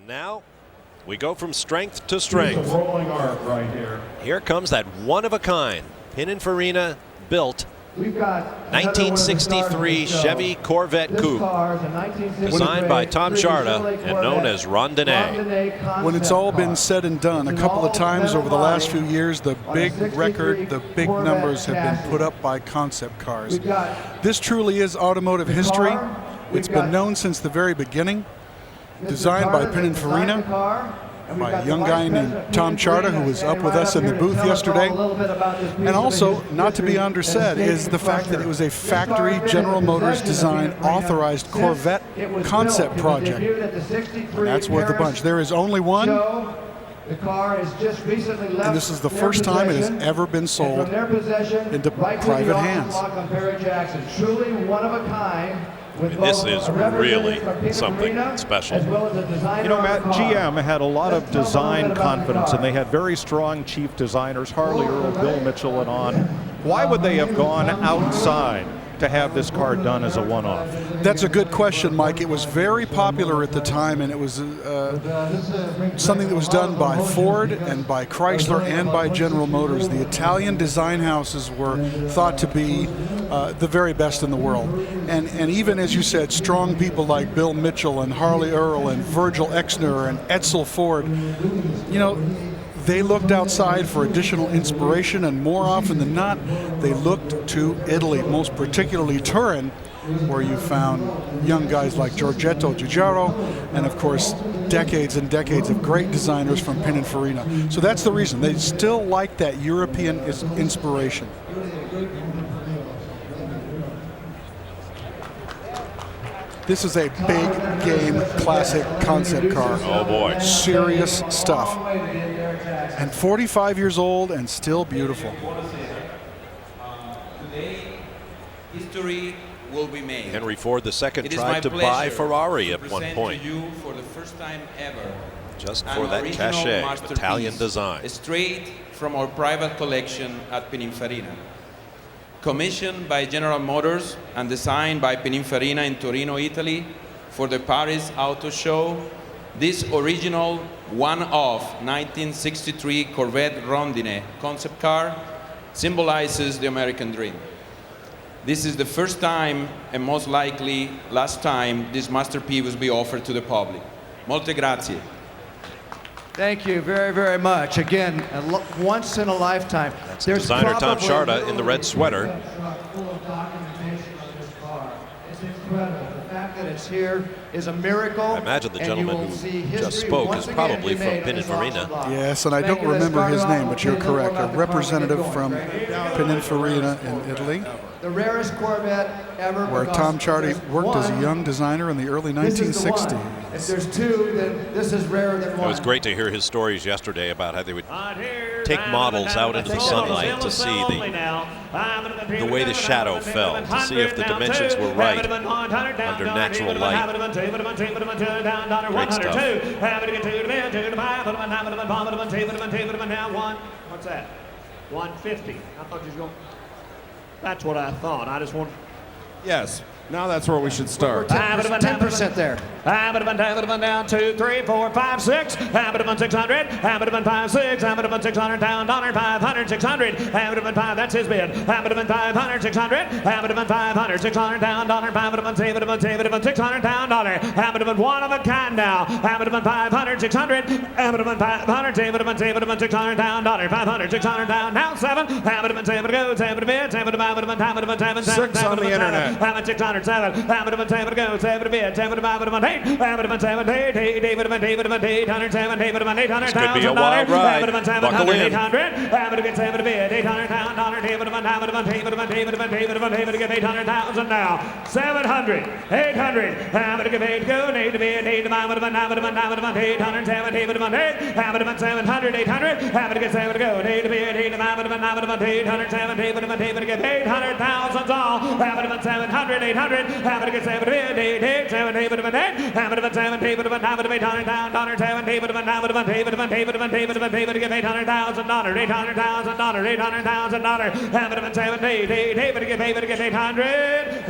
now we go from strength to strength. Rolling arc right here. Here comes that one-of-a-kind Pininfarina built We've got 1963 Chevy Corvette coupe, designed by Tom Sharda and known as Rondine. When it's all been said and done, a couple of times over the last few years, the big record, the big numbers have been put up by concept cars. This truly is automotive history. It's been known since the very beginning. Designed by Pininfarina, by a young guy named Tom Sharda, who was up with us in the booth yesterday. And also, not to be undersaid, is the fact that it was a factory General Motors design authorized Corvette concept project. And that's worth a bunch. There is only one, and this is the first time it has ever been sold into private hands. Truly one of a kind. This is really something special. You know, Matt, GM had a lot of design confidence, and they had very strong chief designers, Harley Earl, Bill Mitchell, and on. Why would they have gone outside to have this car done as a one-off? That's a good question, Mike. It was very popular at the time, and it was something that was done by Ford and by Chrysler and by General Motors. The Italian design houses were thought to be the very best in the world. And even, as you said, strong people like Bill Mitchell and Harley Earl and Virgil Exner and Edsel Ford, you know, they looked outside for additional inspiration, and more often than not, they looked to Italy, most particularly Turin, where you found young guys like Giorgetto Giugiaro, and of course, decades and decades of great designers from Pininfarina. So that's the reason. They still like that European inspiration. This is a big game classic concept car. Oh boy. Serious stuff. And 45 years old and still beautiful. Today, history will be made. Henry Ford II tried to buy Ferrari at one point, to you for the first time ever, just for that cachet, Italian design. Straight from our private collection at Pininfarina. Commissioned by General Motors and designed by Pininfarina in Torino, Italy, for the Paris Auto Show, this original one-off 1963 Corvette Rondine concept car symbolizes the American dream. This is the first time, and most likely last time, this masterpiece will be offered to the public. Molte grazie. Thank you very, very much. Again, once in a lifetime. That's designer Tom Sharda in the red sweater. It's incredible. The fact that it's here is a miracle. I imagine the gentleman who just spoke is probably from Pininfarina. Yes, and I don't remember his name, but you're correct. A representative from Pininfarina in Italy, The rarest Corvette ever. where Tom Sharda worked as a young designer in the early 1960s. If there's two, then this is rarer than one. It was great to hear his stories yesterday about how they would take models out into the sunlight to see the way the shadow fell, to see if the dimensions were right under natural light. Great stuff. What's that? 150. I thought you was going. That's what I thought. I just want. Yes. Now that's where we should start. 10% there. Down 2, 3, 4, 5, 6. 600. 5, 6. 600 down. $500. 600. 5. That's his bid. 500. 600. 500. 600 down. $500. 600 down. One of a kind now. 500. 600. 500. 600 down. $500. 600 down. Now 7. 7 go. 7 bid. 7 6 on the internet. 600. 7, 7 go, 7 bid, 7 8, 7 8, David 807, David 800. This could be a wild ride. Buckle in. 800, 7 bid, $800, David get 800,000 now. 700, 800, David go, David 800, 807, David 8, 700, 800, get 7 go, David 807, David get 800,000 all, 700, 800. $600. Have it again, 70, 8, 70, but 8. Have it again, 70, but $800, $800, 70, but $800, give $800,000, $800,000. Have it again, 70, 8, but give 800.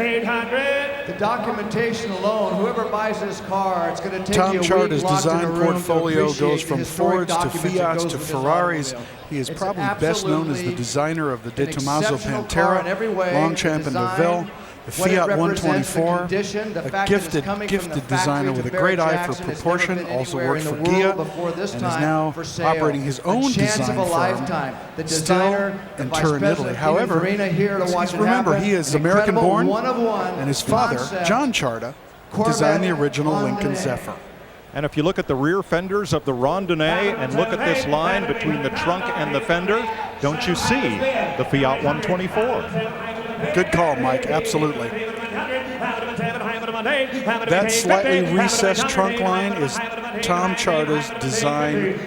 The documentation alone, whoever buys this car, it's going to take Tom you a Charda's week locked in a design room to portfolio appreciate goes the from historic Fords to documents that Fiats goes to with this Ferraris. automobile. He is It's probably best known as the absolutely designer of the De an Tomaso exceptional car in every way, Pantera, Longchamp the and design, DeVille, the what it Fiat represents, the 124, condition, the a fact that it's gifted coming from the designer factory with to a great eye for Barrett-jackson. It's proportion, never been also anywhere worked in for the world Ghia, before this and is time now for sale. operating his own A chance design of a firm, lifetime. The still designer, the in vice Turin, president Italy. of However, Pininfarina here to watch it remember, happen. he is An incredible American-born, one-of-one and his father, concept John Charda, Corvette designed the original Lincoln Rondine. Zephyr. And if you look at the rear fenders of the Rondine and look at this line between the trunk and the fender, don't you see the Fiat 124? Good call, Mike. Absolutely. That slightly recessed trunk line is Tom Charda's design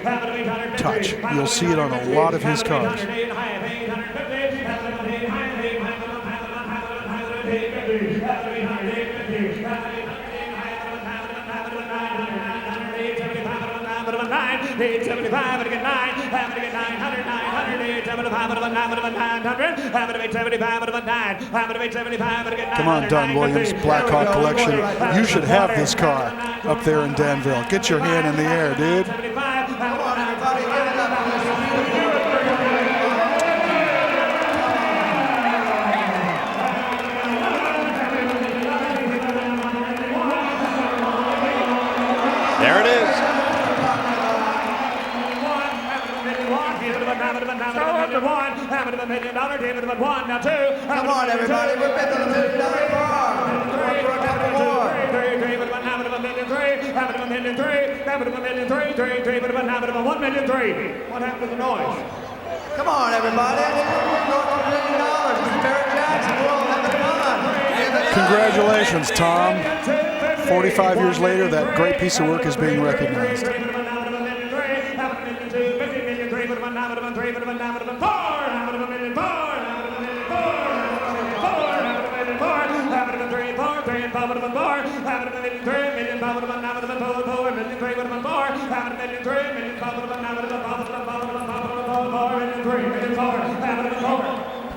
touch. You'll see it on a lot of his cars. Come on, Don Williams, Blackhawk Collection. You should have this car up there in Danville. Get your hand in the air, dude. Come on, everybody, give it up for this beautiful. There it is. Come on, everybody, we're bidding on $1 million car. For a couple more. What happened to the noise? Come on, everybody. We're going for $1 million. This is Barrett-jackson. We're all having fun. Give it up. Congratulations, Tom. 45 years later, that great piece of work is being recognized.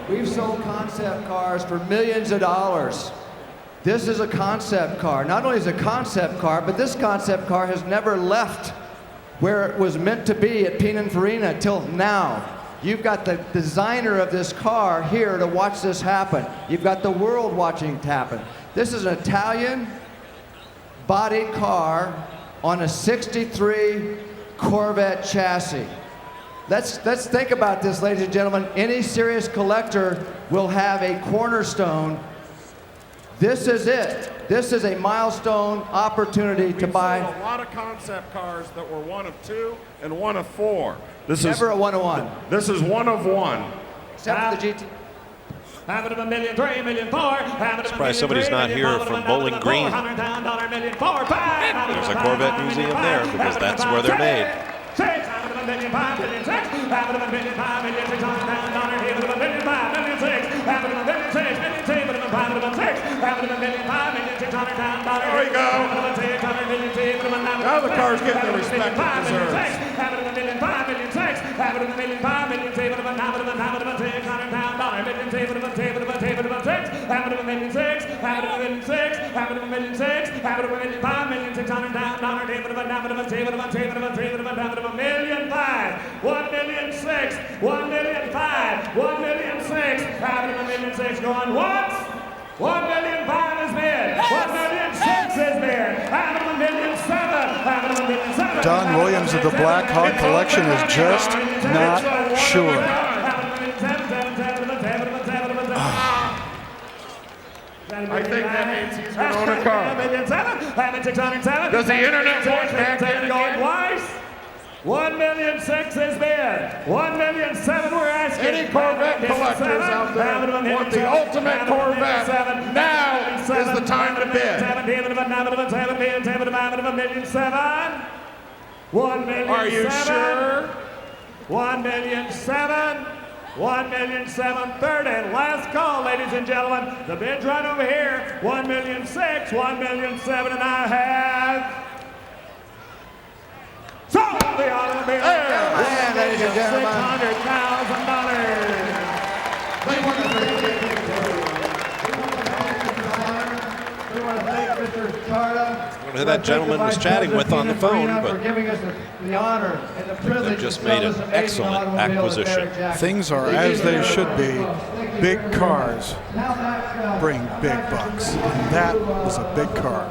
We've sold concept cars for millions of dollars. This is a concept car. Not only is it a concept car, but this concept car has never left where it was meant to be at Pininfarina till now. You've got the designer of this car here to watch this happen. You've got the world watching it happen. This is an Italian bodied car on a 63 Corvette chassis. Let's think about this, ladies and gentlemen. Any serious collector will have a cornerstone. This is it. This is a milestone opportunity to buy. We've sold a lot of concept cars that were 1 of 2 and 1 of 4. This Never a is 1-of-1. this is 1 of 1. Except for the GT. Surprised somebody's not here from Bowling Green. There's a Corvette museum there because that's where they're made. There we go. Now the car's getting the respect it deserves. Going once. 1,000,005 is bid. 1,006 is bid. 1,007. Don Williams of the Black Hawk Collection is just not sure. I think that means he's going to own a car. Does the internet want back in Going again? twice. 1,006 is bid. 1,007 we're asking. Any Corvette collectors out there want the ultimate Corvette, now is the time to bid. 1,007. Are you sure? 1,007. 1,730,000. Last call, ladies and gentlemen. The bid's right over here. 1,600,000, 1,700,000, and I have sold the automobile. Man, ladies and gentlemen. $600,000. We want to thank Mr. Charda. Who that gentleman was chatting with on the phone, for but giving us the honor and the privilege they've just to sell made an this amazing excellent automobile with acquisition. Barrett-Jackson. Things are as they should be. Big cars bring big bucks. And that was a big car.